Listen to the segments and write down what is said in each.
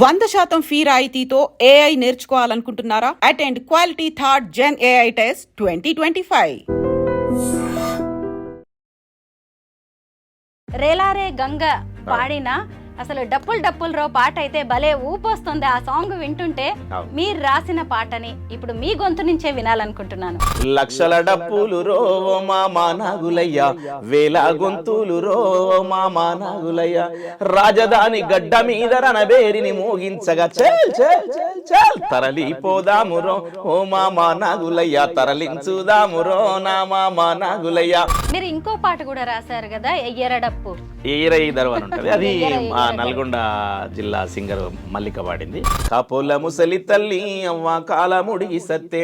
100% fee రాయితీతో AI నేర్చుకోవాలనుకుంటున్నారా? Attend quality third gen AI test 2025. Relare Ganga పాడిన అసలు డప్పుల్ పాట అయితే భలే ఊపొస్తుంది. ఆ సాంగ్ వింటుంటే మీరు రాసిన పాటని ఇప్పుడు మీ గొంతు నుంచే వినాలనుకుంటున్నాను. లక్షల డప్పులు రో మామా నాగులయ్య, వేల గొంతులు రో మామా నాగులయ్య, రాజధాని గడ్డ మీద రణబేరిని మోగించగా చల్ చల్ చల్ చల్ తరలిపోదాము రో ఓ మామా నాగులయ్య, తరలించుదాము రో నా మామా నాగులయ్య. మీరు ఇంకో పాట కూడా రాశారు కదా, ఎయ్యర డప్పు. ఏరై దర్వాన్ ఉంటది, అది నల్గొండ జిల్లా సింగర్ మల్లిక పాడింది. కాపోల ముసలి తల్లి అవ్వ కాలముడిగి సత్తే,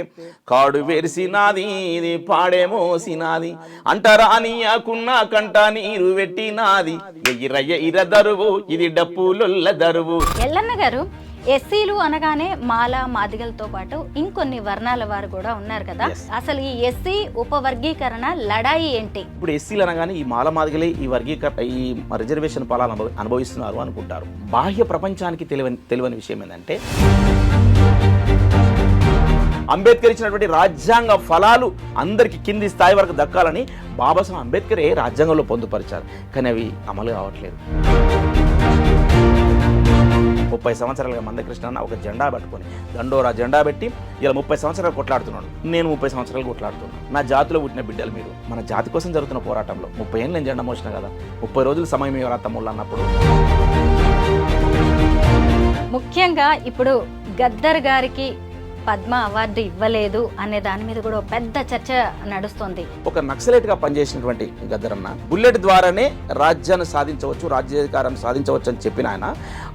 కాడు వెరిసినాది ఇది పాడే మోసినాది, అంటరానియాకున్నా కంట నీరు పెట్టినాది, ఎయిర దరువు ఇది డప్పులొల్ల దరువు. ఎల్లన్న గారు, ఎస్సీలు అనగానే మాల మాదిగలతో పాటు ఇంకొన్ని వర్ణాల వారు కూడా ఉన్నారు కదా, అసలు ఈ ఎస్సీ ఉపవర్గీకరణ లడాయి ఏంటి? ఇప్పుడు ఎస్సీలు అనగానే ఈ మాల మాదిగలే ఈ వర్గీకరణ ఈ రిజర్వేషన్ ఫలాలు అనుభవిస్తున్నారు అనుకుంటారు. బాహ్య ప్రపంచానికి తెలియని విషయం ఏంటంటే, అంబేద్కర్ ఇచ్చినటువంటి రాజ్యాంగ ఫలాలు అందరికి కింది స్థాయి వరకు దక్కాలని బాబాసాహెబ్ అంబేద్కరే రాజ్యాంగంలో పొందుపరిచారు. కానీ అవి అమలు కావట్లేదు. 30 సంవత్సరాలుగా మందకృష్ణ అన్న ఒక జెండా పట్టుకొని దండోరా జెండా పెట్టి ఇలా 30 సంవత్సరాలు కొట్లాడుతున్నాడు. నేను 30 సంవత్సరాలు కొట్లాడుతున్నాను. నా జాతిలో పుట్టిన బిడ్డలు మీరు. మన జాతి కోసం జరుగుతున్న పోరాటంలో 30 ఏళ్ళు నేను జెండా మోసిన కదా, 30 రోజులు సమయం ఇవ్వరా తమ్ముళ్ళు అన్నప్పుడు. ముఖ్యంగా ఇప్పుడు గద్దర్ గారికి పద్మ అవార్డు ఇవ్వలేదు అనే దాని మీద కూడా పెద్ద చర్చ నడుస్తుంది. ఒక నక్సలైట్ గా పనిచేసినటువంటి గద్దరన్న బుల్లెట్ ద్వారానే రాజ్యాన్ని సాధించవచ్చు, రాజ్యాధికారం సాధించవచ్చు అని చెప్పిన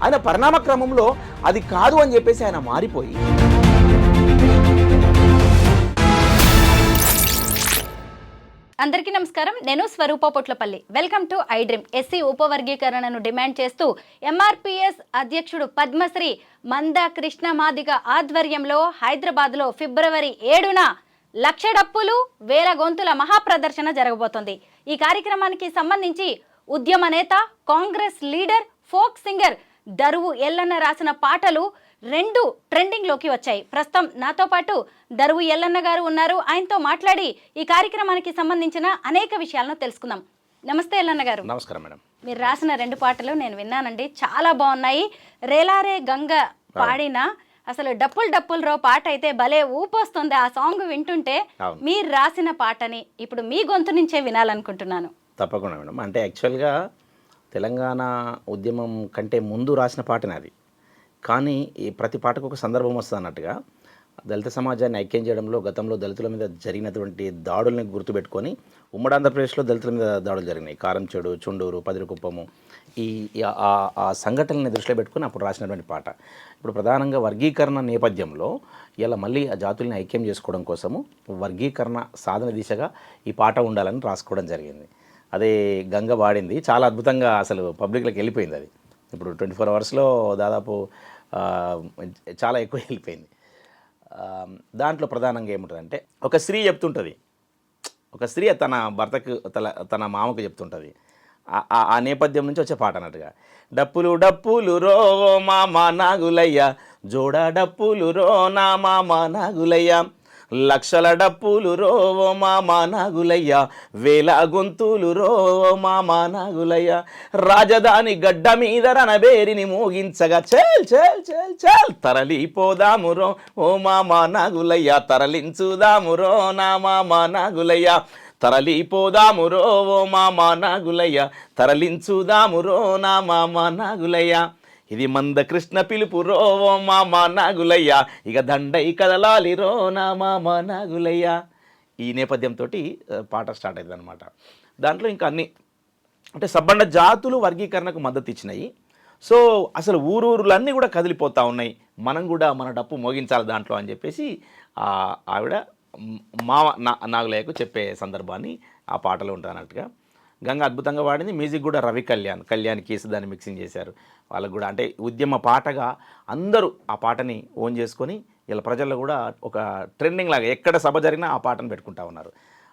ఆయన పరిణామ క్రమంలో అది కాదు అని చెప్పేసి ఆయన మారిపోయి అందరికీ నమస్కారం. నేను Swaroopa Potlapalli. Welcome to iDream. SC ఉపవర్గీకరణను డిమాండ్ చేస్తూ ఎంఆర్పిఎస్ అధ్యక్షుడు పద్మశ్రీ మంద కృష్ణ మాదిగ ఆధ్వర్యంలో హైదరాబాద్లో ఫిబ్రవరి 7న లక్ష డప్పులు వేల గొంతుల మహాప్రదర్శన జరగబోతోంది. ఈ కార్యక్రమానికి సంబంధించి ఉద్యమ నేత, కాంగ్రెస్ లీడర్, ఫోక్ సింగర్ దరువు ఎల్లన్న రాసిన పాటలు 2 ట్రెండింగ్లోకి వచ్చాయి. ప్రస్తుతం నాతో పాటు దరువు ఎల్లన్న గారు ఉన్నారు. ఆయనతో మాట్లాడి ఈ కార్యక్రమానికి సంబంధించిన అనేక విషయాలను తెలుసుకుందాం. నమస్తే ఎల్లన్న గారు. నమస్కారం మేడం. మీరు రాసిన 2 పాటలు నేను విన్నానండి, చాలా బాగున్నాయి. రేలారే గంగ పాడిన అసలు డప్పుల్ రో పాట అయితే భలే ఊపొస్తుంది. ఆ సాంగ్ వింటుంటే మీరు రాసిన పాటని ఇప్పుడు మీ గొంతు నుంచే వినాలనుకుంటున్నాను. తప్పకుండా మేడం. అంటే యాక్చువల్గా తెలంగాణ ఉద్యమం కంటే ముందు రాసిన పాటనే అది. కానీ ఈ ప్రతి పాటకు ఒక సందర్భం వస్తుంది అన్నట్టుగా దళిత సమాజాన్ని ఐక్యం చేయడంలో గతంలో దళితుల మీద జరిగినటువంటి దాడుల్ని గుర్తుపెట్టుకొని ఉమ్మడి ఆంధ్రప్రదేశ్లో దళితుల మీద దాడులు జరిగినాయి. కారంచేడు, చుండూరు, పదిరికుప్పము, ఆ సంఘటనని దృష్టిలో పెట్టుకొని అప్పుడు రాసినటువంటి పాట. ఇప్పుడు ప్రధానంగా వర్గీకరణ నేపథ్యంలో ఇలా మళ్ళీ ఆ జాతుల్ని ఐక్యం చేసుకోవడం కోసము వర్గీకరణ సాధన దిశగా ఈ పాట ఉండాలని రాసుకోవడం జరిగింది. అదే గంగ వాడింది, చాలా అద్భుతంగా అసలు పబ్లిక్లోకి వెళ్ళిపోయింది. అది ఇప్పుడు 24 అవర్స్లో దాదాపు చాలా ఎక్కువ వెళ్ళిపోయింది. దాంట్లో ప్రధానంగా ఏముంటుందంటే, ఒక స్త్రీ చెప్తుంటుంది, ఒక స్త్రీ తన భర్తకు తన మామకు చెప్తుంటుంది. ఆ నేపథ్యం నుంచి వచ్చే పాట అన్నట్టుగా. డప్పులు రో మామా నాగులయ్య, జోడా డప్పులు రో నా మామా నాగులయ్య, లక్షల డప్పులు రో మామా నాగులయ్య, వేల గొంతులు రో మామా నాగులయ్య, రాజధాని గడ్డ మీద రణబేరిని మోగించగా చల్ చల్ చల్ చల్ తరలిపోదాము రో ఓ మామా నాగులయ్య, తరలించుదాము రో నా మామా నాగులయ్య, తరలిపోదాము రో ఓ మామా నాగులయ్య, తరలించుదాము రో నా మామా నాగులయ్య, ఇది మంద కృష్ణ పిలుపు రో మామా నాగులయ్య, ఇక దండై కదలాలి రో నా మామా నాగులయ్య. ఈ నేపథ్యంతో పాట స్టార్ట్ అవుతుంది అనమాట. దాంట్లో ఇంకా అన్ని అంటే సబ్బండ జాతులు వర్గీకరణకు మద్దతు ఇచ్చినాయి. సో అసలు ఊరూరులన్నీ కూడా కదిలిపోతూ ఉన్నాయి, మనం కూడా మన డప్పు మోగించాలి దాంట్లో అని చెప్పేసి ఆవిడ మామ నాగులయ్యకు చెప్పే సందర్భాన్ని ఆ పాటలో ఉంటుంది అన్నట్టుగా. గంగ అద్భుతంగా పాడింది. మ్యూజిక్ కూడా రవి కళ్యాణ్ కేసు దాన్ని మిక్సింగ్ చేశారు. వాళ్ళకు కూడా అంటే ఉద్యమ పాటగా అందరూ ఆ పాటని ఓన్ చేసుకొని ఇలా ప్రజల్లో కూడా ఒక ట్రెండింగ్ లాగా ఎక్కడ సభ జరిగినా ఆ పాటను పెట్టుకుంటా ఉన్నారు.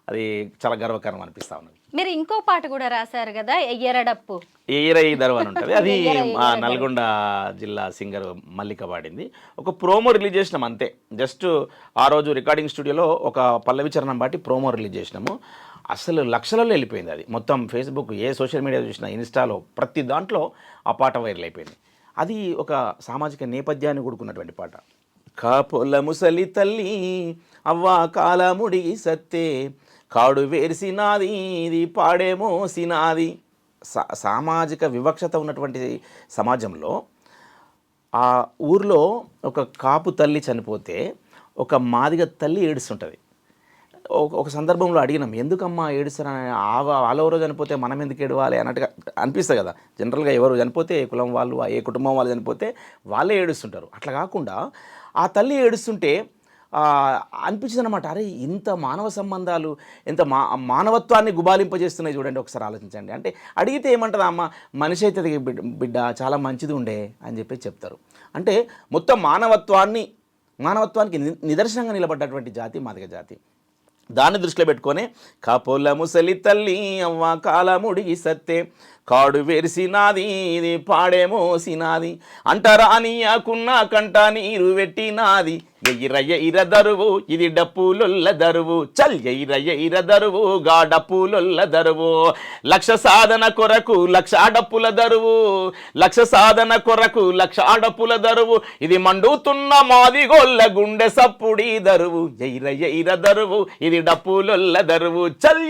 అది చాలా గర్వకారణం అనిపిస్తూ ఉన్నది. మీరు ఇంకో పాట కూడా రాశారు కదా, ఎయ్యరడప్పు. ఏరై దర్వ్ అని ఉంటుంది, అది ఎయ్యరై మా దర్వ్. నల్గొండ జిల్లా సింగర్ మల్లిక పాడింది. ఒక ప్రోమో రిలీజ్ చేసినాం అంతే, జస్ట్ ఆ రోజు రికార్డింగ్ స్టూడియోలో ఒక పల్లవి చరణం బట్టి ప్రోమో రిలీజ్ చేసినాము. అసలు లక్షలలో వెళ్ళిపోయింది అది. మొత్తం ఫేస్బుక్, ఏ సోషల్ మీడియా చూసినా, ఇన్స్టాలో, ప్రతి దాంట్లో ఆ పాట వైరల్ అయిపోయింది. అది ఒక సామాజిక నేపథ్యాన్ని కూడుకున్నటువంటి పాట. కాపొల్ల ముసలి తల్లి అవ్వ కాలముడి సత్తే కాడు వేర్సినాది ఇది పాడేమో సినాది. సామాజిక వివక్షత ఉన్నటువంటి సమాజంలో ఆ ఊర్లో ఒక కాపు తల్లి చనిపోతే ఒక మాదిగ తల్లి ఏడుస్తుంటుంది. ఒక సందర్భంలో అడిగినాం, ఎందుకమ్మా ఏడుస్తారని. వాళ్ళెవరో చనిపోతే మనం ఎందుకు ఏడవాలి అన్నట్టుగా అనిపిస్తుంది కదా. జనరల్గా ఎవరు చనిపోతే, ఏ కులం వాళ్ళు, ఏ కుటుంబం వాళ్ళు చనిపోతే వాళ్ళే ఏడుస్తుంటారు. అట్లా కాకుండా ఆ తల్లి ఏడుస్తుంటే అనిపించింది అనమాట, అరే ఇంత మానవ సంబంధాలు, ఎంత మానవత్వాన్ని గుబాలింపజేస్తున్నాయి చూడండి, ఒకసారి ఆలోచించండి. అంటే అడిగితే ఏమంటుంది అమ్మ, మనిషి అయితే బిడ్డ చాలా మంచిది ఉండే అని చెప్పి చెప్తారు. అంటే మొత్తం మానవత్వానికి నిదర్శనంగా నిలబడ్డటువంటి జాతి మాదిగ జాతి. దాన్ని దృష్టిలో పెట్టుకొని కాపోల ముసలి తల్లి అవ్వ కాలముడి సత్తే కాడు వేర్సినాది ఇది పాడేమో సినాది అంటరానియాకున్న కంట నీరు పెట్టినాది ఎయిర దరువు ఇది డప్పులొల్ల దరువు చల్ ఎయిర దరువు గా డప్పులొల్ల దరువు లక్ష సాధన కొరకు లక్ష డప్పుల దరువు లక్ష సాధన కొరకు లక్ష డప్పుల దరువు ఇది మండుతున్న మాదిగొల్ల గుండె సప్పుడి దరువు ఎయిర దరువు ఇది డప్పులొల్ల దరువు చల్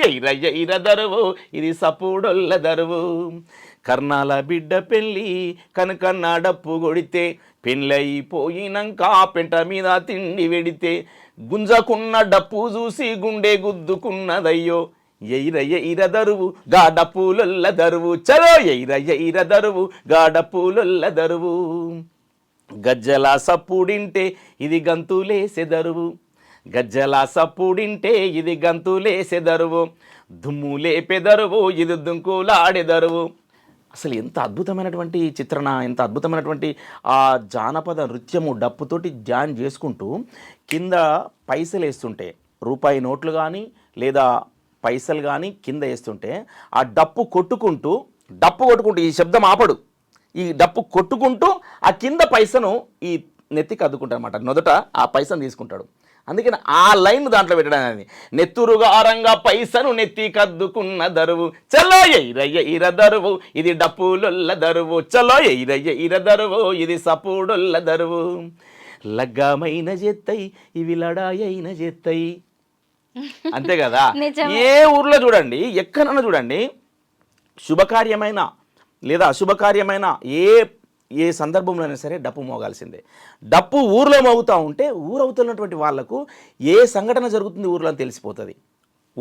ఎయిర దరువు ఇది సప్పుడొల్ల దరువు కర్ణాల బిడ్డ పెళ్ళి కనకన్న డప్పు కొడితే పెళ్ళైపోయినాక పెంట మీద తిండి వెడితే గుంజకున్న డప్పు చూసి గుండె గుద్దుకున్నదయ్యో ఎయిర దరువు గా డప్పులొల్ల దరువు చలో ఎయిర దరువు గా డప్పులొల్ల దరువు గజ్జల సప్పుడింటే ఇది గంతులేసెదరువు గజ్జల సప్పుడింటే ఇది గంతులేసెదరువు దుమ్ము లేపెదరువు ఇది దుంకులాడెదరువు. అసలు ఎంత అద్భుతమైనటువంటి చిత్రణ, ఎంత అద్భుతమైనటువంటి ఆ జానపద నృత్యము డప్పుతోటి జాయిన్ చేసుకుంటూ కింద పైసలు వేస్తుంటే, రూపాయి నోట్లు కానీ లేదా పైసలు కానీ కింద వేస్తుంటే ఆ డప్పు కొట్టుకుంటూ ఈ శబ్దం ఆపడు, ఈ డప్పు కొట్టుకుంటూ ఆ కింద పైసను ఈ నెత్తికి అద్దుకుంటాడు అనమాట, మొదట ఆ పైసను తీసుకుంటాడు. అందుకని ఆ లైన్ దాంట్లో పెట్టడానికి నెత్తురుగారంగా పైసను నెత్తి కద్దుకున్న దరువు చలో ఎయిర దరువు ఇది డప్పులొల్ల దరువు చలో ఎయిర దరువు ఇది సపుడొల్ల దరువు లగ్గమైన చేత్తయి ఇవి లడాయైన చేత్తయి. అంతే కదా. ఏ ఊర్లో చూడండి, ఎక్కడన్నా చూడండి, శుభకార్యమైన లేదా అశుభకార్యమైన ఏ సందర్భంలోనైనా సరే డప్పు మోగాల్సిందే. డప్పు ఊర్లో మోగుతూ ఉంటే ఊరవుతున్నటువంటి వాళ్లకు ఏ సంఘటన జరుగుతుంది ఊర్లో అని తెలిసిపోతుంది.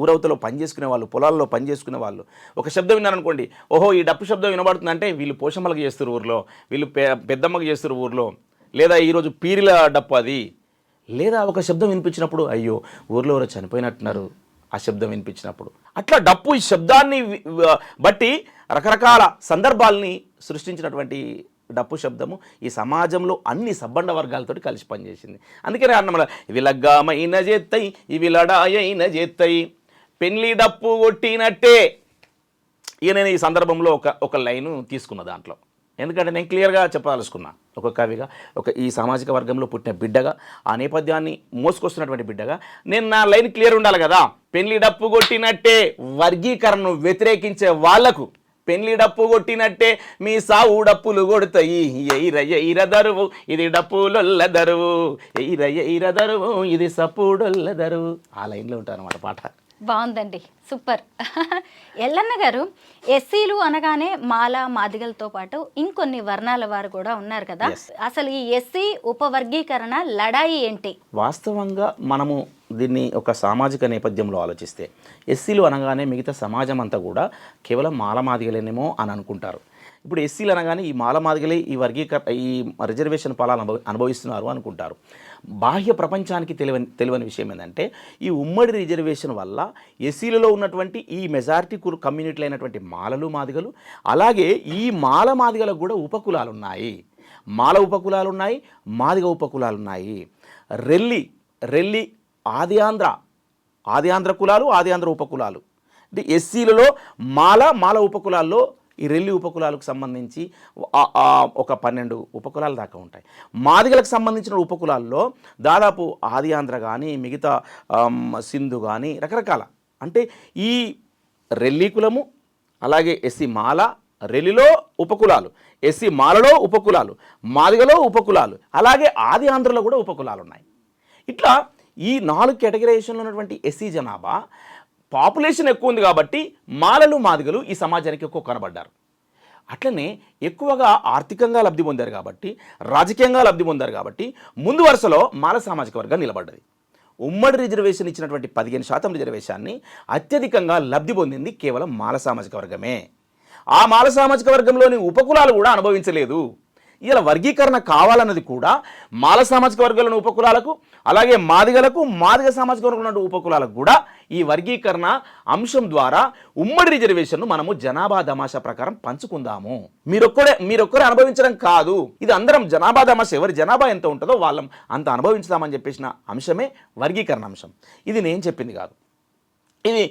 ఊరవతలో పనిచేసుకునే వాళ్ళు, పొలాల్లో పనిచేసుకునే వాళ్ళు ఒక శబ్దం విన్నారనుకోండి, ఓహో ఈ డప్పు శబ్దం వినబడుతుందంటే వీళ్ళు పోషమ్మలకు చేస్తారు ఊర్లో, వీళ్ళు పెద్దమ్మకు చేస్తారు ఊర్లో, లేదా ఈరోజు పీరిల డప్పు అది. లేదా ఒక శబ్దం వినిపించినప్పుడు అయ్యో ఊర్లో ఎవరో చనిపోయినట్టున్నారు, ఆ శబ్దం వినిపించినప్పుడు. అట్లా డప్పు ఈ శబ్దాన్ని బట్టి రకరకాల సందర్భాల్ని సృష్టించినటువంటి డప్పు శబ్దము ఈ సమాజంలో అన్ని సబ్బండ వర్గాలతోటి కలిసి పనిచేసింది. అందుకనే అన్నమాట ఇవి లగ్గామైన చేత్తయి ఇవి లడాయైన చేత్తయి పెళ్లి డప్పు కొట్టినట్టే. ఇక నేను ఈ సందర్భంలో ఒక లైను తీసుకున్న దాంట్లో, ఎందుకంటే నేను క్లియర్గా చెప్పదలుచుకున్నా, ఒక కవిగా, ఈ సామాజిక వర్గంలో పుట్టిన బిడ్డగా, ఆ నేపథ్యాన్ని మోసుకొస్తున్నటువంటి బిడ్డగా నేను నా లైన్ క్లియర్ ఉండాలి కదా. పెళ్లి డప్పు కొట్టినట్టే వర్గీకరణను వ్యతిరేకించే వాళ్లకు పెళ్లి డప్పు కొట్టినట్టే మీ సావు డప్పులు కొడతాయి ఎయిర దరువు ఇది డప్పులొల్ల దరువు ఎయిర దరువు ఇది సప్పుడొల్ల దరువు. ఆ లైన్లో ఉంటారు అన్నమాట పాట. బాగుందండి, సూపర్. ఎల్లన్న గారు, ఎస్సీలు అనగానే మాల మాదిగలతో పాటు ఇంకొన్ని వర్ణాల వారు కూడా ఉన్నారు కదా, అసలు ఈ ఎస్సీ ఉపవర్గీకరణ లడాయి ఏంటి? వాస్తవంగా మనము దీన్ని ఒక సామాజిక నేపథ్యంలో ఆలోచిస్తే ఎస్సీలు అనగానే మిగతా సమాజం అంతా కూడా కేవలం మాల మాదిగలేనేమో అని అనుకుంటారు. ఇప్పుడు ఎస్సీలు అనగానే ఈ మాల మాదిగలే ఈ రిజర్వేషన్ ఫలాలు అనుభవిస్తున్నారు అనుకుంటారు. బాహ్య ప్రపంచానికి తెలియని విషయం ఏంటంటే ఈ ఉమ్మడి రిజర్వేషన్ వల్ల ఎస్సీలలో ఉన్నటువంటి ఈ మెజారిటీ కమ్యూనిటీలు అయినటువంటి మాలలు మాదిగలు, అలాగే ఈ మాల మాదిగలకు కూడా ఉపకులాలు ఉన్నాయి. మాల ఉపకులాలు ఉన్నాయి, మాదిగ ఉపకులాలు ఉన్నాయి. రెల్లి ఆది ఆంధ్ర కులాలు, ఆది ఆంధ్ర ఉపకులాలు, అంటే ఎస్సీలలో మాల ఉపకులాల్లో ఈ రెల్లి ఉపకులాలకు సంబంధించి ఒక 12 ఉపకులాల దాకా ఉంటాయి. మాదిగలకు సంబంధించిన ఉపకులాల్లో దాదాపు ఆది ఆంధ్ర కానీ మిగతా సింధు కానీ రకరకాల, అంటే ఈ రెల్లి కులము, అలాగే ఎస్సీ మాల, రెల్లిలో ఉపకులాలు, ఎస్సీ మాలలో ఉపకులాలు, మాదిగలో ఉపకులాలు, అలాగే ఆది ఆంధ్రలో కూడా ఉపకులాలు ఉన్నాయి. ఇట్లా ఈ 4 కేటగిరైజేషన్లో ఉన్నటువంటి ఎస్సీ జనాభా పాపులేషన్ ఎక్కువ ఉంది కాబట్టి మాలలు మాదిగలు ఈ సమాజానికి ఎక్కువ కనబడ్డారు. అట్లనే ఎక్కువగా ఆర్థికంగా లబ్ధి పొందారు కాబట్టి, రాజకీయంగా లబ్ధి పొందారు కాబట్టి ముందు వరుసలో మాల సామాజిక వర్గం నిలబడ్డది. ఉమ్మడి రిజర్వేషన్ ఇచ్చినటువంటి 15% రిజర్వేషన్ని అత్యధికంగా లబ్ధి పొందింది కేవలం మాల సామాజిక వర్గమే. ఆ మాల సామాజిక వర్గంలోని ఉపకులాలు కూడా అనుభవించలేదు. ఇలా వర్గీకరణ కావాలన్నది కూడా మాల సామాజిక వర్గంలోని ఉపకులాలకు, అలాగే మాదిగలకు, మాదిగ సామాజిక వర్గంలో ఉపకులాలకు కూడా ఈ వర్గీకరణ అంశం ద్వారా ఉమ్మడి రిజర్వేషన్ను మనము జనాభా దమాషా ప్రకారం పంచుకుందాము. మీరొక్కరే అనుభవించడం కాదు, ఇది అందరం జనాభా దమాషా, ఎవరి జనాభా ఎంత ఉంటుందో వాళ్ళం అంత అనుభవించుదామని చెప్పేసిన అంశమే వర్గీకరణ అంశం. ఇది నేను చెప్పింది కాదు, ఇది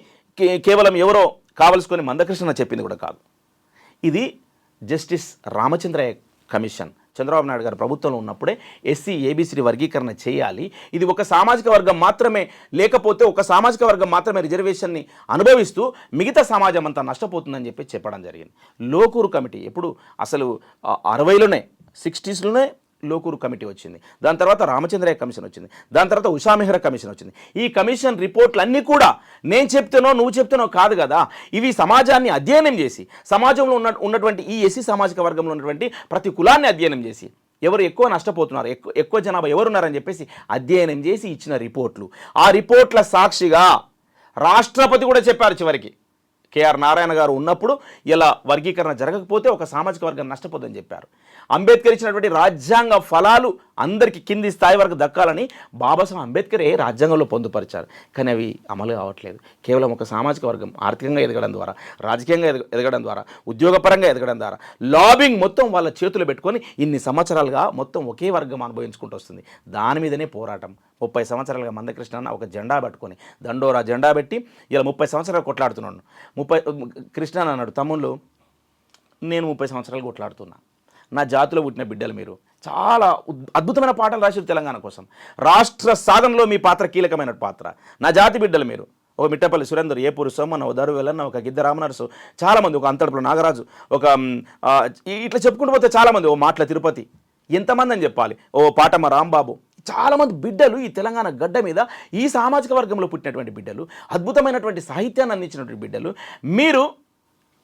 కేవలం ఎవరో కావలసుకొని మందకృష్ణ చెప్పింది కూడా కాదు. ఇది జస్టిస్ రామచంద్రయ్య కమిషన్ చంద్రబాబు నాయుడు గారు ప్రభుత్వంలో ఉన్నప్పుడే ఎస్సీ ఏబిసిడి వర్గీకరణ చేయాలి, ఇది ఒక సామాజిక వర్గం మాత్రమే, లేకపోతే ఒక సామాజిక వర్గం మాత్రమే రిజర్వేషన్ని అనుభవిస్తూ మిగతా సమాజం అంతా నష్టపోతుందని చెప్పి చెప్పడం జరిగింది. లోకూరు కమిటీ ఎప్పుడు అసలు 60లోనే 60స్లోనే లోకూరు కమిటీ వచ్చింది. దాని తర్వాత రామచంద్రయ్య కమిషన్ వచ్చింది. దాని తర్వాత ఉషా మెహ్రా కమిషన్ వచ్చింది. ఈ కమిషన్ రిపోర్ట్లన్నీ కూడా నేను చెప్తానో నువ్వు చెప్తానో కాదు కదా, ఇవి సమాజాన్ని అధ్యయనం చేసి, సమాజంలో ఉన్నటువంటి ఈ ఎస్సీ సామాజిక వర్గంలో ఉన్నటువంటి ప్రతి కులాన్ని అధ్యయనం చేసి, ఎవరు ఎక్కువ నష్టపోతున్నారు, ఎక్కువ జనాభా ఎవరున్నారని చెప్పేసి అధ్యయనం చేసి ఇచ్చిన రిపోర్ట్లు. ఆ రిపోర్ట్ల సాక్షిగా రాష్ట్రపతి కూడా చెప్పారు చివరికి, కేఆర్ నారాయణ గారు ఉన్నప్పుడు ఇలా వర్గీకరణ జరగకపోతే ఒక సామాజిక వర్గం నష్టపోతుందని చెప్పారు. అంబేద్కర్ ఇచ్చినటువంటి రాజ్యాంగ ఫలాలు అందరికీ కింది స్థాయి వరకు దక్కాలని బాబాసాహెబ్ అంబేద్కరే రాజ్యాంగంలో పొందుపరిచారు. కానీ అవి అమలు కావట్లేదు. కేవలం ఒక సామాజిక వర్గం ఆర్థికంగా ఎదగడం ద్వారా, రాజకీయంగా ఎదగడం ద్వారా, ఉద్యోగపరంగా ఎదగడం ద్వారా, లాబింగ్ మొత్తం వాళ్ళ చేతులు పెట్టుకొని ఇన్ని సంవత్సరాలుగా మొత్తం ఒకే వర్గం అనుభవించుకుంటూ వస్తుంది. దాని మీదనే పోరాటం. 30 సంవత్సరాలుగా మందకృష్ణ అన్న ఒక జెండా పట్టుకొని, దండోరా జెండా పెట్టి ఇలా 30 సంవత్సరాలు కొట్లాడుతున్నాడు. కృష్ణ అన్నాడు, తమ్ముళ్ళు నేను 30 సంవత్సరాలు కొట్లాడుతున్నా, నా జాతిలో పుట్టిన బిడ్డలు మీరు, చాలా అద్భుతమైన పాటలు రాశారు తెలంగాణ కోసం, రాష్ట్ర సాధనలో మీ పాత్ర కీలకమైన పాత్ర, నా జాతి బిడ్డలు మీరు. ఒక మిట్టపల్లి సురేందర్, ఏపూరు సోమన్న, ఒక దరు వెల్లన్న, ఒక గిద్ద రామనరసు, చాలామంది, ఒక అంతడుపుల నాగరాజు, ఒక ఇట్లా చెప్పుకుంటూ పోతే చాలామంది, ఓ మాటల తిరుపతి, ఎంతమంది అని చెప్పాలి, ఓ పాటమ్మ రాంబాబు, చాలామంది బిడ్డలు ఈ తెలంగాణ గడ్డ మీద ఈ సామాజిక వర్గంలో పుట్టినటువంటి బిడ్డలు, అద్భుతమైనటువంటి సాహిత్యాన్ని అందించినటువంటి బిడ్డలు. మీరు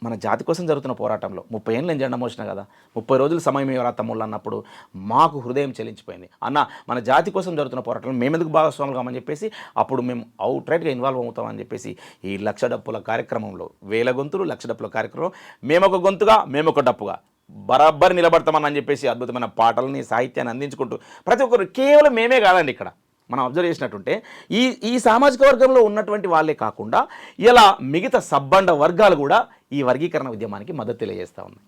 మన జాతి కోసం జరుగుతున్న పోరాటంలో 30 ఏళ్ళు నేను జెండా మోసిన కదా, 30 రోజులు సమయం ఇవ్వరా తమ్ముళ్ళు అన్నప్పుడు మాకు హృదయం చెలించిపోయింది. అన్న మన జాతి కోసం జరుగుతున్న పోరాటంలో మేమెందుకు భాగస్వాములు కామని చెప్పేసి అప్పుడు మేము అవుట్రైట్గా ఇన్వాల్వ్ అవుతామని చెప్పేసి ఈ 1,00,000 డప్పుల కార్యక్రమంలో, 1000 గొంతులు 1,00,000 డప్పుల కార్యక్రమం, మేమొక గొంతుగా మేమొక డప్పుగా బరాబర్ నిలబడతామని చెప్పేసి అద్భుతమైన పాటలని, సాహిత్యాన్ని అందించుకుంటూ ప్రతి ఒక్కరు, కేవలం మేమే కాదండి ఇక్కడ మనం అబ్జర్వ్ చేసినట్టుంటే ఈ సామాజిక వర్గంలో ఉన్నటువంటి వాళ్ళే కాకుండా ఇలా మిగతా సబ్బండ వర్గాలు కూడా ఈ వర్గీకరణ ఉద్యమానికి మద్దతు తెలియజేస్తూ ఉన్నాయి.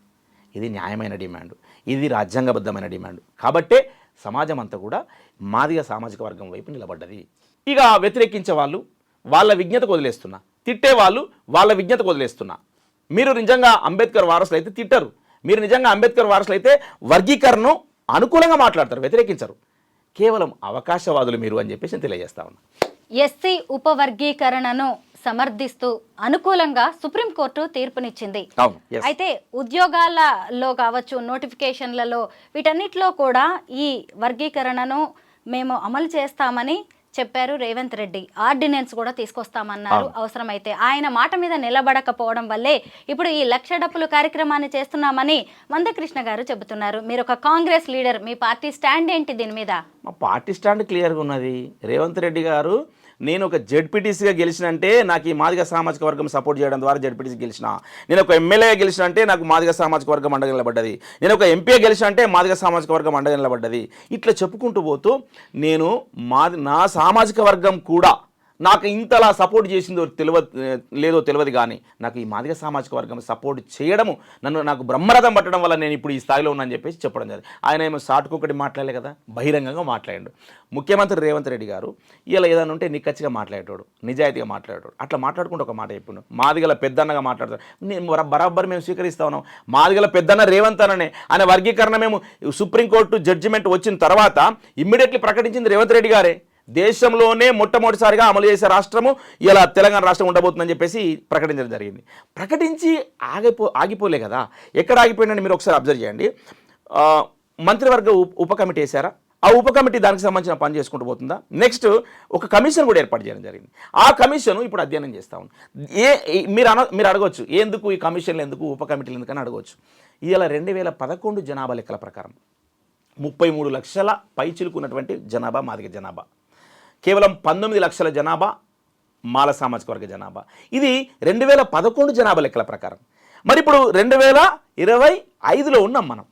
ఇది న్యాయమైన డిమాండ్, ఇది రాజ్యాంగబద్ధమైన డిమాండ్. కాబట్టే సమాజం అంతా కూడా మాదిగ సామాజిక వర్గం వైపు నిలబడ్డది. ఇక వ్యతిరేకించే వాళ్ళు వాళ్ళ విజ్ఞతకు వదిలేస్తున్నా, తిట్టేవాళ్ళు వాళ్ళ విజ్ఞతకు వదిలేస్తున్నా. మీరు నిజంగా అంబేద్కర్ వారసులు అయితే తిట్టరు, మీరు నిజంగా అంబేద్కర్ వారసులు అయితే వర్గీకరణను అనుకూలంగా మాట్లాడతారు, వ్యతిరేకించరు. కేవలం అవకాశవాదులు మీరు అని చెప్పేసి తెలియజేస్తా ఉన్నా. ఎస్సీ ఉపవర్గీకరణను సమర్థిస్తూ అనుకూలంగా సుప్రీంకోర్టు తీర్పునిచ్చింది. అయితే ఉద్యోగాలలో కావచ్చు, నోటిఫికేషన్లలో, వీటన్నిటిలో కూడా ఈ వర్గీకరణను మేము అమలు చేస్తామని చెప్పారు రేవంత్ రెడ్డి. ఆర్డినెన్స్ కూడా తీసుకొస్తామన్నారు అవసరమైతే. ఆయన మాట మీద నిలబడకపోవడం వల్లే ఇప్పుడు ఈ 1,00,000 డప్పులు కార్యక్రమాన్ని చేస్తున్నామని మందకృష్ణ గారు చెబుతున్నారు. మీరు ఒక కాంగ్రెస్ లీడర్, మీ పార్టీ స్టాండ్ ఏంటి దీని మీద? మా పార్టీ స్టాండ్ క్లియర్గా ఉన్నది. రేవంత్ రెడ్డి గారు, నేను ఒక జెడ్పీటీసీగా గెలిచినంటే నాకు ఈ మాదిగ సామాజిక వర్గం సపోర్ట్ చేయడం ద్వారా జెడ్పీటీసీ గెలిచిన, నేను ఒక ఎమ్మెల్యేగా గెలిచినంటే నాకు మాదిగ సామాజిక వర్గం అండగా నిలబడ్డది, నేను ఒక ఎంపీగా గెలిచినంటే మాదిగ సామాజిక వర్గం అండగా నిలబడ్డది. ఇట్లా చెప్పుకుంటూ పోతూ నేను నా సామాజిక వర్గం కూడా నాకు ఇంతలా సపోర్ట్ చేసిందో లేదో తెలియదు కానీ నాకు ఈ మాదిగ సామాజిక వర్గం సపోర్ట్ చేయడము నాకు బ్రహ్మరథం పట్టడం వల్ల నేను ఇప్పుడు ఈ స్థాయిలో ఉన్నానని చెప్పేసి చెప్పడం జరిగింది. ఆయన ఏమో సాటుకొకటి మాట్లాడలే కదా, బహిరంగంగా మాట్లాడాడు. ముఖ్యమంత్రి రేవంత్ రెడ్డి గారు ఇలా ఏదైనా ఉంటే నిక్కచ్చిగా మాట్లాడేటోడు, నిజాయితీగా మాట్లాడేటోడు. అట్లా మాట్లాడుకుంటూ ఒక మాట చెప్పుడు, మాదిగల పెద్దన్నగా మాట్లాడతాడు. నేను బరాబర్ మేము స్వీకరిస్తా ఉన్నాం. మాదిగల పెద్దన్న రేవంత్ అనే ఆయన వర్గీకరణ మేము సుప్రీంకోర్టు జడ్జిమెంట్ వచ్చిన తర్వాత ఇమ్మీడియట్లీ ప్రకటించింది రేవంత్ రెడ్డి గారే. దేశంలోనే మొట్టమొదటిసారిగా అమలు చేసే రాష్ట్రము ఇలా తెలంగాణ రాష్ట్రం ఉండబోతుందని చెప్పేసి ప్రకటించడం జరిగింది. ప్రకటించి ఆగిపోలే కదా, ఎక్కడ ఆగిపోయిందని మీరు ఒకసారి అబ్జర్వ్ చేయండి. మంత్రివర్గ ఉప కమిటీ వేశారా, ఆ ఉప కమిటీ దానికి సంబంధించిన పని చేసుకుంటూ పోతుందా? నెక్స్ట్ ఒక కమిషన్ కూడా ఏర్పాటు చేయడం జరిగింది. ఆ కమిషన్ ఇప్పుడు అధ్యయనం చేస్తూ ఉంది. మీరు అడగవచ్చు ఎందుకు ఈ కమిషన్లు ఎందుకు, ఉప కమిటీలు ఎందుకని అడగవచ్చు. ఇలా 2011 జనాభా లెక్కల ప్రకారం 33 లక్షల పైచిలుకున్నటువంటి జనాభా మాదిగ జనాభా, కేవలం 19 లక్షల జనాభా మాల సామాజిక వర్గ జనాభా. ఇది 2011 జనాభా లెక్కల ప్రకారం. మరి ఇప్పుడు 2025లో ఉన్నాం మనం.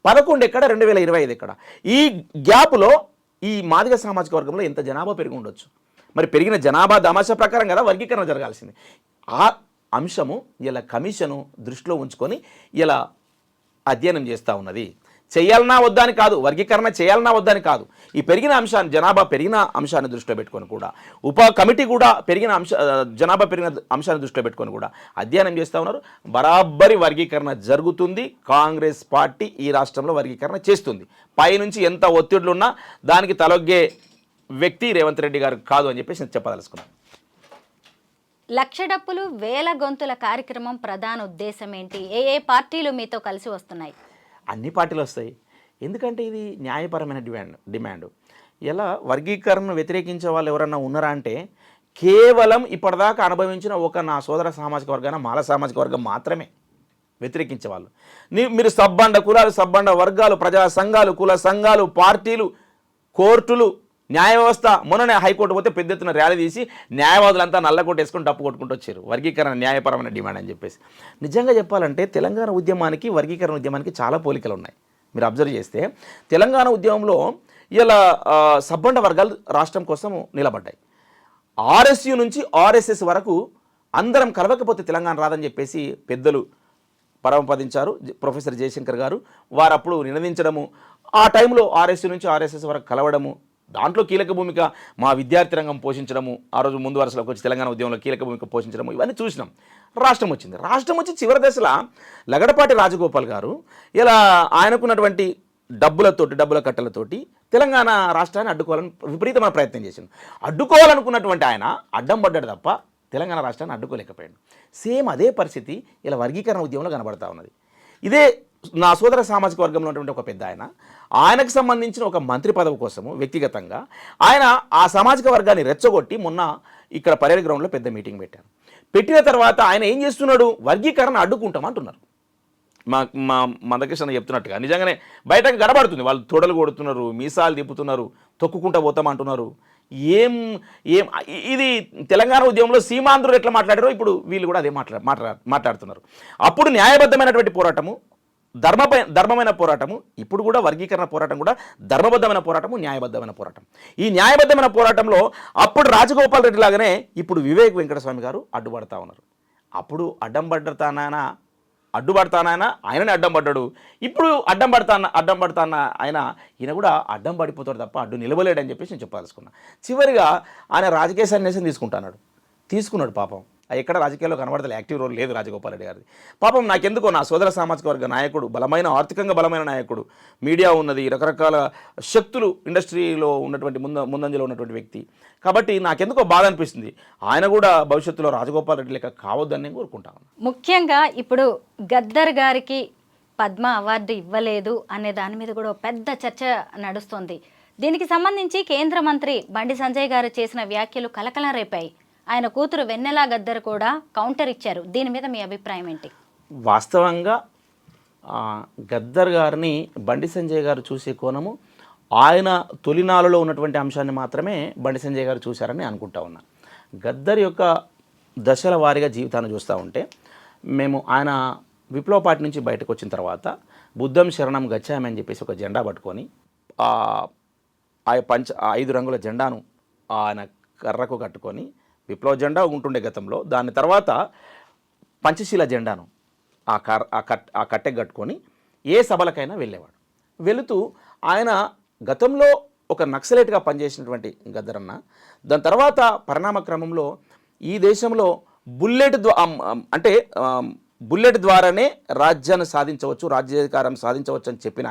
11 ఎక్కడ, 2025 ఎక్కడ? ఈ గ్యాప్లో ఈ మాదిగ సామాజిక వర్గంలో ఎంత జనాభా పెరిగి ఉండొచ్చు? మరి పెరిగిన జనాభా దామాషా ప్రకారం కదా వర్గీకరణ జరగాల్సింది. ఆ అంశము ఇలా కమిషను దృష్టిలో ఉంచుకొని ఇలా అధ్యయనం చేస్తూ ఉన్నది. చేయాలన్నా వద్దని కాదు, వర్గీకరణ చేయాలన్నా వద్దని కాదు, ఈ పెరిగిన అంశాన్ని, జనాభా పెరిగిన అంశాన్ని దృష్టిలో పెట్టుకొని కూడా ఉప కమిటీ కూడా జనాభా పెరిగిన అంశాన్ని దృష్టిలో పెట్టుకొని కూడా అధ్యయనం చేస్తూ ఉన్నారు. బరాబరి వర్గీకరణ జరుగుతుంది. కాంగ్రెస్ పార్టీ ఈ రాష్ట్రంలో వర్గీకరణ చేస్తుంది. పైనుంచి ఎంత ఒత్తిడులున్నా దానికి తలొగ్గే వ్యక్తి రేవంత్ రెడ్డి గారు కాదు అని చెప్పేసి చెప్పదలుచుకున్నాను. లక్ష డప్పులు వేల గొంతుల కార్యక్రమం ప్రధాన ఉద్దేశం ఏంటి? ఏ పార్టీలు మీతో కలిసి వస్తున్నాయి? అన్ని పార్టీలు వస్తాయి. ఎందుకంటే ఇది న్యాయపరమైన డిమాండ్. ఇలా వర్గీకరణను వ్యతిరేకించే వాళ్ళు ఎవరన్నా ఉన్నారా అంటే కేవలం ఇప్పటిదాకా అనుభవించిన నా సోదర సామాజిక వర్గాన మాల సామాజిక వర్గం మాత్రమే వ్యతిరేకించే వాళ్ళు. మీరు సబ్బండ కులాలు, సబ్బండ వర్గాలు, ప్రజా సంఘాలు, కుల సంఘాలు, పార్టీలు, కోర్టులు, న్యాయ వ్యవస్థ. మొన్ననే హైకోర్టు పోతే పెద్ద ఎత్తున ర్యాలీ తీసి న్యాయవాదులంతా నల్లకోట వేసుకొని డప్పు కొట్టుకుంటూ వచ్చారు. వర్గీకరణ న్యాయపరమైన డిమాండ్ అని చెప్పేసి. నిజంగా చెప్పాలంటే తెలంగాణ ఉద్యమానికి వర్గీకరణ ఉద్యమానికి చాలా పోలికలు ఉన్నాయి. మీరు అబ్జర్వ్ చేస్తే తెలంగాణ ఉద్యమంలో ఇలా సబ్బండ వర్గాలు రాష్ట్రం కోసం నిలబడ్డాయి. ఆర్ఎస్యు నుంచి ఆర్ఎస్ఎస్ వరకు అందరం కలవకపోతే తెలంగాణ రాదని చెప్పేసి పెద్దలు పరమపదించారు. ప్రొఫెసర్ జయశంకర్ గారు వారు అప్పుడు నినదించడము, ఆ టైంలో ఆర్ఎస్యు నుంచి ఆర్ఎస్ఎస్ వరకు కలవడము, దాంట్లో కీలక భూమిక మా విద్యార్థి రంగం పోషించడము, ఆ రోజు ముందు వరుసలోకి వచ్చి తెలంగాణ ఉద్యమంలో కీలక భూమిక పోషించడము, ఇవన్నీ చూసినాం. రాష్ట్రం వచ్చింది. రాష్ట్రం వచ్చి చివరి దశలో లగడపాటి రాజగోపాల్ గారు ఇలా ఆయనకున్నటువంటి డబ్బుల కట్టలతోటి తెలంగాణ రాష్ట్రాన్ని అడ్డుకోవాలని విపరీతమైన ప్రయత్నం చేసింది. అడ్డుకోవాలనుకున్నటువంటి ఆయన అడ్డం పడ్డాడు తప్ప తెలంగాణ రాష్ట్రాన్ని అడ్డుకోలేకపోయాడు. సేమ్ అదే పరిస్థితి ఇలా వర్గీకరణ ఉద్యమంలో కనబడతా ఉన్నది. ఇదే నా సోదర సామాజిక వర్గంలో ఉన్నటువంటి ఒక పెద్ద ఆయనకు సంబంధించిన ఒక మంత్రి పదవి కోసము వ్యక్తిగతంగా ఆయన ఆ సామాజిక వర్గాన్ని రెచ్చగొట్టి మొన్న ఇక్కడ పరేడ్ గ్రౌండ్లో పెద్ద మీటింగ్ పెట్టారు. పెట్టిన తర్వాత ఆయన ఏం చేస్తున్నాడు, వర్గీకరణ అడ్డుకుంటామంటున్నారు. మా మందకృష్ణ చెప్తున్నట్టుగా నిజంగానే బయటకు గడబడుతుంది. వాళ్ళు తొడలు కొడుతున్నారు, మీసాలు తిప్పుతున్నారు, తొక్కుకుంటూ పోతామంటున్నారు. ఇది తెలంగాణ ఉద్యమంలో సీమాంధ్రులు ఎట్లా మాట్లాడారో ఇప్పుడు వీళ్ళు కూడా అదే మాట్లాడుతున్నారు. అప్పుడు న్యాయబద్ధమైనటువంటి పోరాటము, ధర్మమైన పోరాటము, ఇప్పుడు కూడా వర్గీకరణ పోరాటం కూడా ధర్మబద్ధమైన పోరాటము, న్యాయబద్ధమైన పోరాటం. ఈ న్యాయబద్ధమైన పోరాటంలో అప్పుడు రాజగోపాల్ రెడ్డి లాగానే ఇప్పుడు వివేక్ వెంకటస్వామి గారు అడ్డుపడతా ఉన్నారు. అప్పుడు అడ్డుపడతానాయన ఆయననే అడ్డం పడ్డాడు. ఇప్పుడు అడ్డం పడతాన ఈయన కూడా అడ్డం పడిపోతాడు తప్ప అడ్డు నిలవలేడని చెప్పేసి నేను చెప్పాల్సుకున్నా. చివరిగా ఆయన రాజకీయ సన్యాసం తీసుకున్నాడు పాపం. ఎక్కడ రాజకీయాల్లో కనబడతలే, యాక్టివ్ రోల్ లేదు రాజగోపాల్ రెడ్డి గారిది. పాపం నాకెందుకో నా సోదర సామాజిక వర్గ నాయకుడు, ఆర్థికంగా బలమైన నాయకుడు, మీడియా ఉన్నది, రకరకాల శక్తులు ఇండస్ట్రీలో ఉన్నటువంటి ముందంజలో ఉన్నటువంటి వ్యక్తి కాబట్టి నాకెందుకో బాధ అనిపిస్తుంది. ఆయన కూడా భవిష్యత్తులో రాజగోపాల్ రెడ్డి లెక్క కావద్దని నేను కోరుకుంటాను. ముఖ్యంగా ఇప్పుడు గద్దర్ గారికి పద్మ అవార్డు ఇవ్వలేదు అనే దాని మీద కూడా పెద్ద చర్చ నడుస్తోంది. దీనికి సంబంధించి కేంద్ర మంత్రి బండి సంజయ్ గారు చేసిన వ్యాఖ్యలు కలకలం రేపాయి. ఆయన కూతురు వెన్నెల గద్దర్ కూడా కౌంటర్ ఇచ్చారు. దీని మీద మీ అభిప్రాయం ఏంటి? వాస్తవంగా గద్దర్ గారిని బండి సంజయ్ గారు చూసే కోణము ఆయన తొలినాలలో ఉన్నటువంటి అంశాన్ని మాత్రమే బండి సంజయ్ గారు చూశారని అనుకుంటా ఉన్నా. గద్దర్ యొక్క దశల వారీగా జీవితాన్ని చూస్తూ ఉంటే మేము ఆయన విప్లవ పార్టీ నుంచి బయటకు వచ్చిన తర్వాత బుద్ధం శరణం గచ్చామని చెప్పేసి ఒక జెండా పట్టుకొని 5 రంగుల జెండాను ఆయన కర్రకు కట్టుకొని విప్లవ జెండా ఉంటుండే గతంలో, దాని తర్వాత పంచశీల జెండాను ఆ కట్టె కట్టుకొని ఏ సభలకైనా వెళ్ళేవాడు. వెళుతూ ఆయన గతంలో ఒక నక్సలైట్గా పనిచేసినటువంటి గద్దరన్న దాని తర్వాత పరిణామ క్రమంలో ఈ దేశంలో బుల్లెట్ ద్వారానే రాజ్యాన్ని సాధించవచ్చు, రాజ్యాధికారం సాధించవచ్చు అని చెప్పిన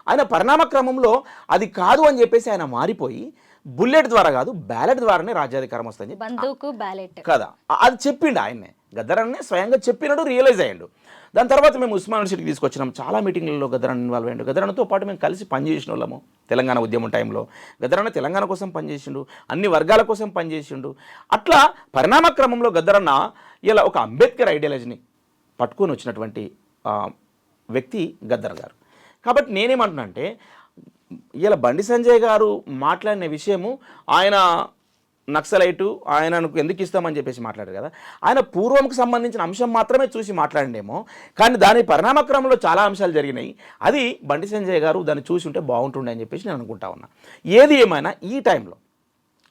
ఆయన పరిణామ క్రమంలో అది కాదు అని చెప్పేసి ఆయన మారిపోయి బుల్లెట్ ద్వారా కాదు బ్యాలెట్ ద్వారానే రాజ్యాధికారం వస్తుంది బందూకు బ్యాలెట్ కదా అది చెప్పిండు ఆయన్నే. గద్దరన్నే స్వయంగా చెప్పినాడు, రియలైజ్ అయ్యాడు. దాని తర్వాత మేము ఉస్మాన్ యూనివర్సిటీకి తీసుకొచ్చినాం. చాలా మీటింగ్లలో గద్దరన్న ఇన్వాల్వ్ అయ్యాడు. గద్దరన్నతో పాటు మేము కలిసి పనిచేసిన వాళ్ళము తెలంగాణ ఉద్యమం టైంలో. గద్దరన్న తెలంగాణ కోసం పనిచేసిండు, అన్ని వర్గాల కోసం పనిచేసిండు. అట్లా పరిణామ క్రమంలో గద్దరన్న ఇలా ఒక అంబేద్కర్ ఐడియాలజీని పట్టుకొని వచ్చినటువంటి వ్యక్తి గద్దర్ గారు. కాబట్టి నేనేమంటున్నా అంటే ఇలా బండి సంజయ్ గారు మాట్లాడిన విషయము ఆయన నక్సలైటు, ఆయనకు ఎందుకు ఇస్తామని చెప్పేసి మాట్లాడారు కదా, ఆయన పూర్వంకి సంబంధించిన అంశం మాత్రమే చూసి మాట్లాడిండేమో, కానీ దాని పరిణామక్రమంలో చాలా అంశాలు జరిగినాయి. అది బండి సంజయ్ గారు దాన్ని చూసి ఉంటే బాగుంటుండే అని చెప్పేసి నేను అనుకుంటా ఉన్నా. ఏది ఏమైనా ఈ టైంలో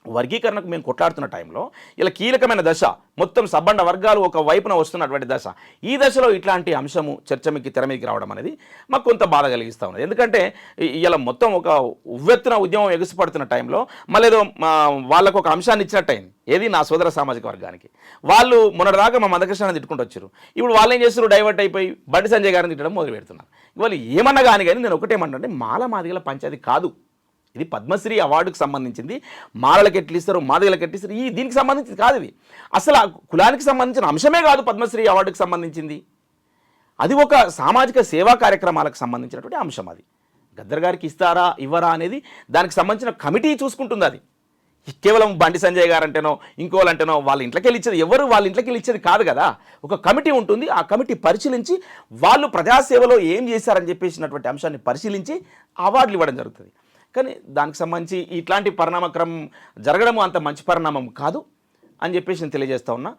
వర్గీకరణకు మేము కొట్లాడుతున్న టైంలో ఇలా కీలకమైన దశ, మొత్తం సబ్బండ వర్గాలు ఒక వైపున వస్తున్నటువంటి దశ, ఈ దశలో ఇట్లాంటి అంశము చర్చమికి తెర మీదకి రావడం అనేది మాకు కొంత బాధ కలిగిస్తూ ఉన్నది. ఎందుకంటే ఇలా మొత్తం ఒక ఉవ్వెత్తున ఉద్యమం ఎగుసిపడుతున్న టైంలో మళ్ళీ ఏదో వాళ్ళకు ఒక అంశాన్ని ఇచ్చినట్టయింది. ఏది నా సోదర సామాజిక వర్గానికి. వాళ్ళు మొన్నటిదాకా మా మందకృష్ణని తిట్టుకుంటూ వచ్చారు. ఇప్పుడు వాళ్ళు ఏం చేస్తారు, డైవర్ట్ అయిపోయి బండి సంజయ్ గారిని తిట్టడం మొదలు పెడుతున్నారు. వాళ్ళు ఏమన్నా కానీ నేను ఒకటేమంటే మాల మాదిగల పంచాయతీ కాదు, ఇది పద్మశ్రీ అవార్డుకు సంబంధించింది. మాలలకు ఎట్లు ఇస్తారు, మాదిగలకు ఎట్లు ఇస్తారు, దీనికి సంబంధించింది కాదు. ఇది అసలు ఆ కులానికి సంబంధించిన అంశమే కాదు పద్మశ్రీ అవార్డుకు సంబంధించింది. అది ఒక సామాజిక సేవా కార్యక్రమాలకు సంబంధించినటువంటి అంశం. అది గద్దర్ గారికి ఇస్తారా ఇవ్వరా అనేది దానికి సంబంధించిన కమిటీ చూసుకుంటుంది. అది కేవలం బండి సంజయ్ గారు అంటేనో ఇంకోళ్ళంటేనో వాళ్ళ ఇంట్లోకి వెళ్ళి ఇచ్చేది ఎవరు వాళ్ళ ఇంట్లోకి వెళ్ళి ఇచ్చేది కాదు కదా. ఒక కమిటీ ఉంటుంది. ఆ కమిటీ పరిశీలించి వాళ్ళు ప్రజాసేవలో ఏం చేశారని చెప్పేసినటువంటి అంశాన్ని పరిశీలించి అవార్డులు ఇవ్వడం జరుగుతుంది. కానీ దానికి సంబంధించి ఇట్లాంటి పరిణామక్రమం జరగడము అంత మంచి పరిణామం కాదు అని చెప్పేసి నేను తెలియజేస్తా ఉన్నా.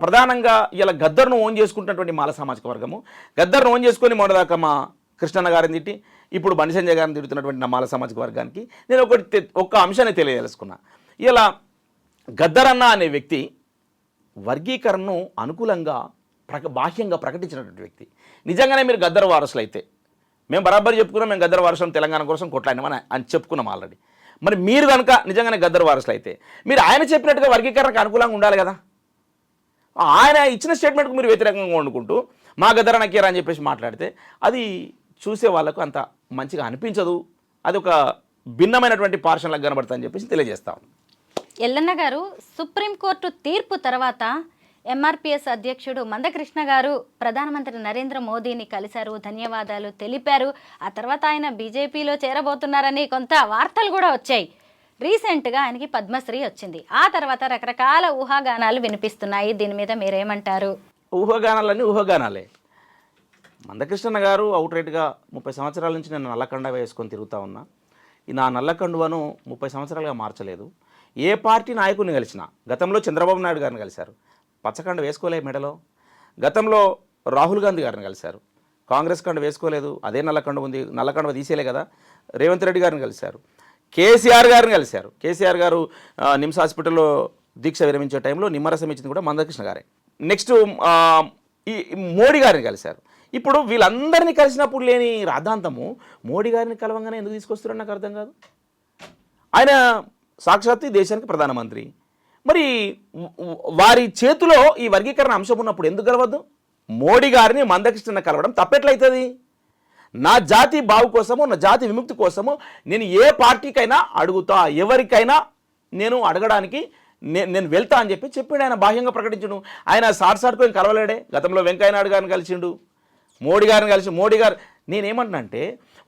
ప్రధానంగా ఇలా గద్దర్ను ఓన్ చేసుకుంటున్నటువంటి మాల సామాజిక వర్గము, గద్దర్ను ఓన్ చేసుకొని మొదటిదాకా మా కృష్ణన్న గారిని తిట్టి ఇప్పుడు బండి సంజయ్ గారిని తిడుతున్నటువంటి నా మాల సామాజిక వర్గానికి నేను ఒక అంశాన్ని తెలియజేసుకున్నా. ఇలా గద్దరన్న అనే వ్యక్తి వర్గీకరణను అనుకూలంగా బాహ్యంగా ప్రకటించినటువంటి వ్యక్తి. నిజంగానే మీరు గద్దర్ వారసులు అయితే, మేము బరాబర్ చెప్పుకున్నాం, మేము గద్దర్ వారసులం, తెలంగాణ కోసం కొట్లాడినామని అని చెప్పుకున్నాం ఆల్రెడీ. మరి మీరు కనుక నిజంగానే గద్దర్ వారసులు అయితే మీరు ఆయన చెప్పినట్టుగా వర్గీకరణకు అనుకూలంగా ఉండాలి కదా. ఆయన ఇచ్చిన స్టేట్మెంట్కు మీరు వ్యతిరేకంగా వండుకుంటూ మా గద్దరన్న కీరా అని చెప్పేసి మాట్లాడితే అది చూసే వాళ్ళకు అంత మంచిగా అనిపించదు. అది ఒక భిన్నమైనటువంటి పార్షన్లకు కనబడుతుందని చెప్పేసి తెలియజేస్తాం. ఎల్లన్న గారు, సుప్రీంకోర్టు తీర్పు తర్వాత ఎంఆర్పిఎస్ అధ్యక్షుడు మందకృష్ణ గారు ప్రధానమంత్రి నరేంద్ర మోదీని కలిశారు, ధన్యవాదాలు తెలిపారు. ఆ తర్వాత ఆయన బీజేపీలో చేరబోతున్నారని కొంత వార్తలు కూడా వచ్చాయి. రీసెంట్గా ఆయనకి పద్మశ్రీ వచ్చింది. ఆ తర్వాత రకరకాల ఊహాగానాలు వినిపిస్తున్నాయి. దీని మీద మీరేమంటారు? ఊహాగానాలన్నీ ఊహాగానాలే. మందకృష్ణ గారు అవుట్రైట్గా 30 సంవత్సరాల నుంచి నేను నల్లకండ వేసుకొని తిరుగుతూ ఉన్నా. నా నల్లకండువను 30 సంవత్సరాలుగా మార్చలేదు. ఏ పార్టీ నాయకుడిని కలిసినా, గతంలో చంద్రబాబు నాయుడు గారిని కలిశారు, పచ్చకండ వేసుకోలే మెడలో. గతంలో రాహుల్ గాంధీ గారిని కలిశారు, కాంగ్రెస్ కండ వేసుకోలేదు, అదే నల్లకండ ఉంది, నల్లకండ తీసేలే కదా. రేవంత్ రెడ్డి గారిని కలిశారు, కేసీఆర్ గారిని కలిశారు. కేసీఆర్ గారు నిమ్స్ హాస్పిటల్లో దీక్ష విరమించే టైంలో నిమ్మరసం ఇచ్చింది కూడా మందకృష్ణ గారే. నెక్స్ట్ ఈ మోడీ గారిని కలిశారు. ఇప్పుడు వీళ్ళందరినీ కలిసినప్పుడు లేని రాద్ధాంతము మోడీ గారిని కలవంగానే ఎందుకు తీసుకొస్తున్నారని నాకు అర్థం కాదు. ఆయన సాక్షాత్తు దేశానికి ప్రధానమంత్రి. మరి వారి చేతిలో ఈ వర్గీకరణ అంశం ఉన్నప్పుడు ఎందుకు కలవద్దు? మోడీ గారిని మందకృష్ణ కలవడం తప్పెట్లయితుంది? నా జాతి బావు కోసము, నా జాతి విముక్తి కోసము నేను ఏ పార్టీకైనా అడుగుతా, ఎవరికైనా నేను అడగడానికి నేను వెళ్తా అని చెప్పాడు. ఆయన బాహ్యంగా ప్రకటించడు. ఆయన సాటుకొని కలవలేడే. గతంలో వెంకయ్య నాయుడు గారిని కలిసిండు, మోడీ గారిని కలిసి మోడీ గారు. నేనేమంటున్నా అంటే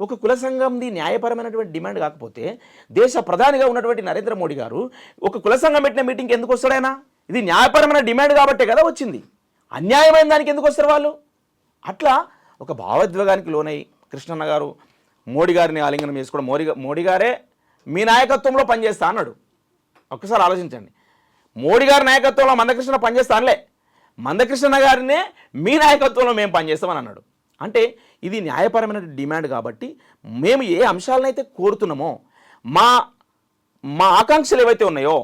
ఒక కుల సంఘంది న్యాయపరమైనటువంటి డిమాండ్ కాకపోతే దేశ ప్రధానిగా ఉన్నటువంటి నరేంద్ర మోడీ గారు ఒక కుల సంఘం పెట్టిన మీటింగ్కి ఎందుకు వస్తాడైనా? ఇది న్యాయపరమైన డిమాండ్ కాబట్టే కదా వచ్చింది. అన్యాయమైన దానికి ఎందుకు వస్తారు వాళ్ళు? అట్లా ఒక భావోద్వేగానికి లోనై కృష్ణన్న గారు మోడీ గారిని ఆలింగనం చేసుకోవడం, మోడీ గారే మీ నాయకత్వంలో పనిచేస్తా అన్నాడు. ఒక్కసారి ఆలోచించండి. మోడీ గారి నాయకత్వంలో మందకృష్ణ పనిచేస్తానులే, మందకృష్ణ గారినే మీ నాయకత్వంలో మేము పనిచేస్తామని అన్నాడు. అంటే ఇది న్యాయపరమైన డిమాండ్ కాబట్టి మేము ఏ అంశాలనైతే కోరుతున్నామో, మా ఆకాంక్షలు ఏవైతే ఉన్నాయో,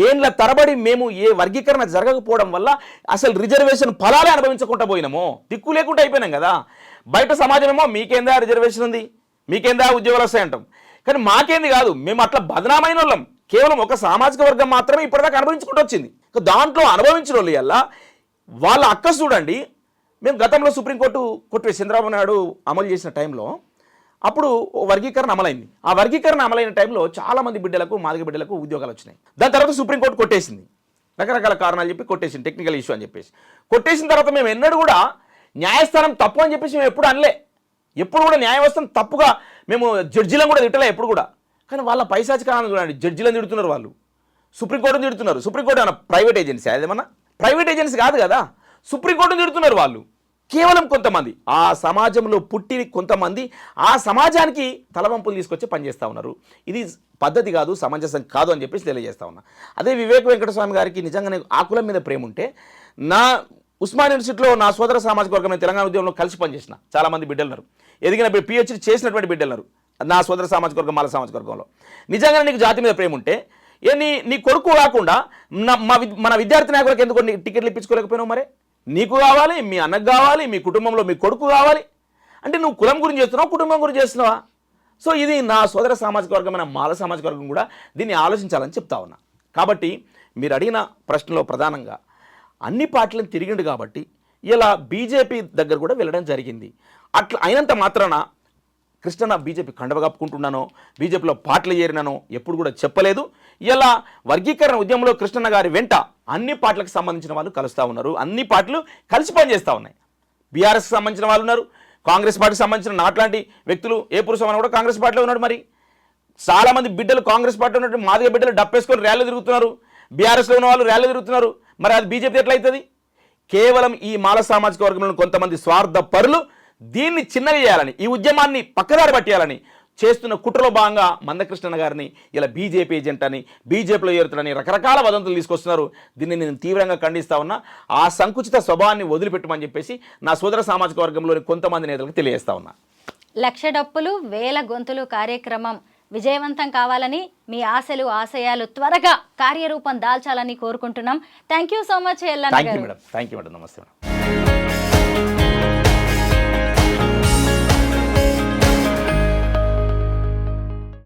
ఏండ్ల తరబడి మేము ఏ వర్గీకరణ జరగకపోవడం వల్ల అసలు రిజర్వేషన్ ఫలాలే అనుభవించకుండా పోయినామో, దిక్కు లేకుండా అయిపోయినాం కదా. బయట సమాజమేమో మీకేందా రిజర్వేషన్ ఉంది, మీకేందా ఉద్యోగాలు వస్తాయంటాం, కానీ మాకేంది కాదు, మేము అట్లా బదనామైన వాళ్ళం. కేవలం ఒక సామాజిక వర్గం మాత్రమే ఇప్పటిదాకా అనుభవించుకుంటూ వచ్చింది. దాంట్లో అనుభవించిన వాళ్ళు ఎలా వాళ్ళ అక్కసు చూడండి. మేము గతంలో సుప్రీంకోర్టు కొట్టివేసి చంద్రబాబు నాయుడు అమలు చేసిన టైంలో అప్పుడు వర్గీకరణ అమలైంది. ఆ వర్గీకరణ అమలైన టైంలో చాలామంది బిడ్డలకు, మాదిగ బిడ్డలకు ఉద్యోగాలు వచ్చినాయి. దాని తర్వాత సుప్రీంకోర్టు కొట్టేసింది, రకరకాల కారణాలు చెప్పి కొట్టేసింది, టెక్నికల్ ఇష్యూ అని చెప్పేసి కొట్టేసిన తర్వాత మేము ఎన్నడూ కూడా న్యాయస్థానం తప్పు అని చెప్పేసి మేము ఎప్పుడు అనలే. ఎప్పుడు కూడా న్యాయ వ్యవస్థను తప్పుగా మేము జడ్జిలను కూడా తిట్టలే ఎప్పుడు కూడా. కానీ వాళ్ళ పైశాచికాలను చూడండి, జడ్జిలను తిడుతున్నారు వాళ్ళు, సుప్రీంకోర్టును తిడుతున్నారు. సుప్రీంకోర్టు ఏమన్నా ప్రైవేట్ ఏజెన్సీ? అదేమన్నా ప్రైవేట్ ఏజెన్సీ కాదు కదా. సుప్రీంకోర్టును తిడుతున్నారు వాళ్ళు. కేవలం కొంతమంది ఆ సమాజంలో పుట్టి కొంతమంది ఆ సమాజానికి తలవంపులు తీసుకొచ్చి పనిచేస్తూ ఉన్నారు. ఇది పద్ధతి కాదు, సమంజసం కాదు అని చెప్పేసి తెలియజేస్తా ఉన్నా. అదే వివేక్ వెంకటస్వామి గారికి నిజంగానే ఆ కులం మీద ప్రేమ ఉంటే, నా ఉస్మాన్ యూనివర్సిటీలో నా సోదర సామాజిక వర్గం తెలంగాణ ఉద్యమంలో కలిసి పనిచేసిన చాలామంది బిడ్డలు ఉన్నారు, ఎదిగిన పిహెచ్డీ చేసినటువంటి బిడ్డలు ఉన్నారు నా సోదర సామాజిక వర్గం, మాల సామాజిక వర్గంలో. నిజంగానే నీకు జాతి మీద ప్రేమ ఉంటే నీ కొడుకు కాకుండా మన విద్యార్థి నాయకులకు ఎందుకు టికెట్లు ఇప్పించుకోలేకపోయినావు? మరి నీకు కావాలి, మీ అన్నకు కావాలి, మీ కుటుంబంలో మీ కొడుకు కావాలి అంటే నువ్వు కులం గురించి చేస్తున్నావు, కుటుంబం గురించి చేస్తున్నావా? సో ఇది నా సోదర సామాజిక వర్గమైన మాల సామాజిక వర్గం కూడా దీన్ని ఆలోచించాలని చెప్తా ఉన్నా. కాబట్టి మీరు అడిగిన ప్రశ్నలో ప్రధానంగా అన్ని పార్టీలను తిరిగిండు కాబట్టి ఇలా బీజేపీ దగ్గర కూడా వెళ్ళడం జరిగింది. అట్లా అయినంత మాత్రాన కృష్ణ బీజేపీ కండవ కప్పుకుంటున్నానో, బీజేపీలో పార్టీలు చేరినానో ఎప్పుడు కూడా చెప్పలేదు. ఇలా వర్గీకరణ ఉద్యమంలో కృష్ణన్న గారి వెంట అన్ని పార్టీలకు సంబంధించిన వాళ్ళు కలుస్తూ ఉన్నారు, అన్ని పార్టీలు కలిసి పనిచేస్తూ ఉన్నాయి. బీఆర్ఎస్కి సంబంధించిన వాళ్ళు ఉన్నారు, కాంగ్రెస్ పార్టీకి సంబంధించిన నాట్లాంటి వ్యక్తులు ఏ పురుషమని కూడా కాంగ్రెస్ పార్టీలో ఉన్నాడు. మరి చాలామంది బిడ్డలు కాంగ్రెస్ పార్టీలో ఉన్నట్టు మాదిగ బిడ్డలు డప్పేసుకొని ర్యాలీ తిరుగుతున్నారు, బీఆర్ఎస్లో ఉన్న వాళ్ళు ర్యాలీ తిరుగుతున్నారు. మరి అది బీజేపీ ఎట్లయితుంది? కేవలం ఈ మాల సామాజిక వర్గంలో కొంతమంది స్వార్థ పరులు దీన్ని చిన్నగా చేయాలని, ఈ ఉద్యమాన్ని పక్కదారి పట్టేయాలని చేస్తున్న కుట్రలో భాగంగా మందకృష్ణ గారిని ఇలా బీజేపీ ఏజెంట్ అని, బీజేపీలో చేరుతాడని రకరకాల వదంతులు తీసుకొస్తున్నారు. దీన్ని నేను తీవ్రంగా ఖండిస్తా ఉన్నా. ఆ సంకుచిత స్వభావాన్ని వదిలిపెట్టమని చెప్పేసి నా సోదర సామాజిక వర్గంలోని కొంతమంది నేతలకు తెలియజేస్తా ఉన్నా. లక్ష డప్పులు వేల గొంతులు కార్యక్రమం విజయవంతం కావాలని, మీ ఆశలు ఆశయాలు త్వరగా కార్యరూపం దాల్చాలని కోరుకుంటున్నాం. Thank you so much. Thank you madam. నమస్తే మేడం.